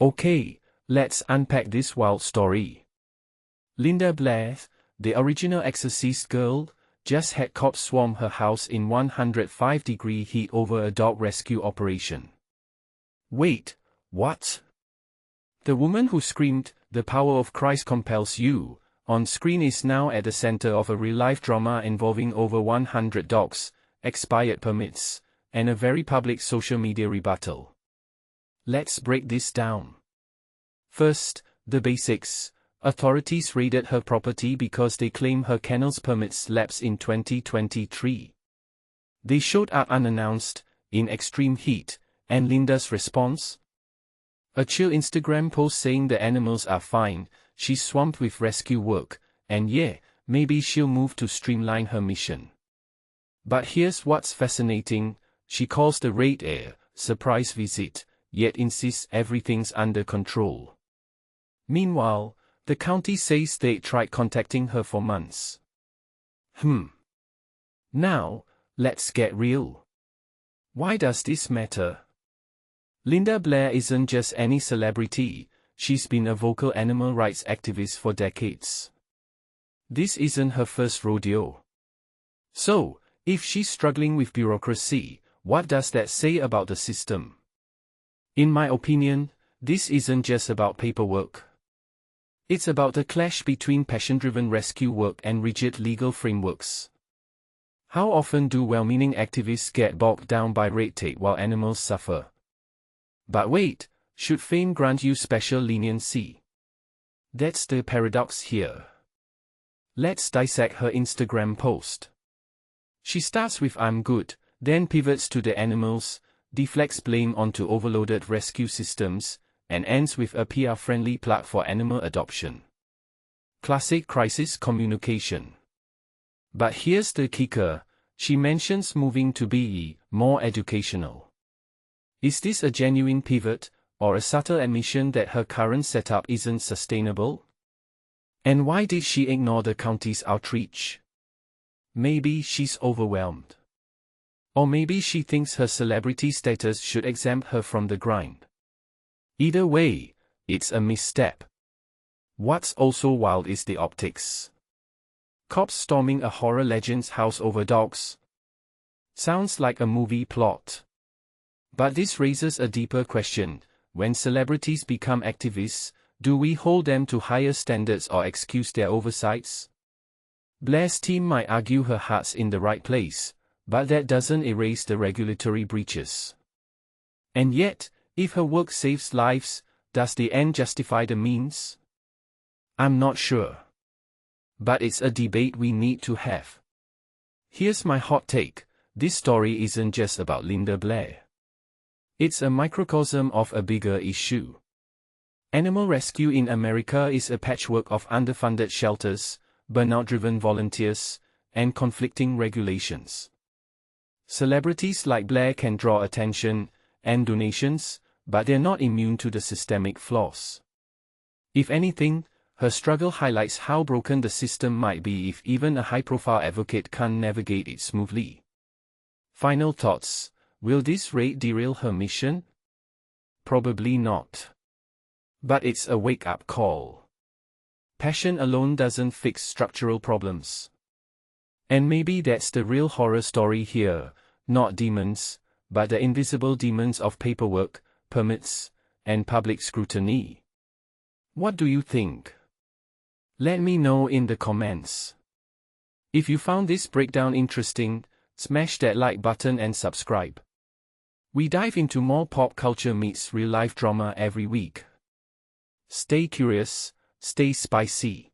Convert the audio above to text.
Okay, let's unpack this wild story. Linda Blair, the original Exorcist girl, just had cops swarm her house in 105-degree heat over a dog rescue operation. Wait, what? The woman who screamed, "The power of Christ compels you," on screen is now at the center of a real-life drama involving over 100 dogs, expired permits, and a very public social media rebuttal. Let's break this down. First, the basics. Authorities raided her property because they claim her kennel's permits lapsed in 2023. They showed up unannounced, in extreme heat, and Linda's response? A chill Instagram post saying the animals are fine, she's swamped with rescue work, and yeah, maybe she'll move to streamline her mission. But here's what's fascinating, she calls the raid a surprise visit, yet insists everything's under control. Meanwhile, the county says they tried contacting her for months. Now, let's get real. Why does this matter? Linda Blair isn't just any celebrity, she's been a vocal animal rights activist for decades. This isn't her first rodeo. So, if she's struggling with bureaucracy, what does that say about the system? In my opinion, this isn't just about paperwork. It's about the clash between passion-driven rescue work and rigid legal frameworks. How often do well-meaning activists get bogged down by red tape while animals suffer? But wait, should fame grant you special leniency? That's the paradox here. Let's dissect her Instagram post. She starts with "I'm good," then pivots to the animals, deflects blame onto overloaded rescue systems, and ends with a PR-friendly plug for animal adoption. Classic crisis communication. But here's the kicker, she mentions moving to be more educational. Is this a genuine pivot, or a subtle admission that her current setup isn't sustainable? And why did she ignore the county's outreach? Maybe she's overwhelmed. Or maybe she thinks her celebrity status should exempt her from the grind. Either way, it's a misstep. What's also wild is the optics. Cops storming a horror legend's house over dogs. Sounds like a movie plot. But this raises a deeper question. When celebrities become activists, do we hold them to higher standards or excuse their oversights? Blair's team might argue her heart's in the right place, but that doesn't erase the regulatory breaches. And yet, if her work saves lives, does the end justify the means? I'm not sure. But it's a debate we need to have. Here's my hot take, this story isn't just about Linda Blair. It's a microcosm of a bigger issue. Animal rescue in America is a patchwork of underfunded shelters, burnout-driven volunteers, and conflicting regulations. Celebrities like Blair can draw attention and donations, but they're not immune to the systemic flaws. If anything, her struggle highlights how broken the system might be if even a high-profile advocate can't navigate it smoothly. Final thoughts, will this raid derail her mission? Probably not. But it's a wake-up call. Passion alone doesn't fix structural problems. And maybe that's the real horror story here, not demons, but the invisible demons of paperwork, permits, and public scrutiny. What do you think? Let me know in the comments. If you found this breakdown interesting, smash that like button and subscribe. We dive into more pop culture meets real-life drama every week. Stay curious, stay spicy.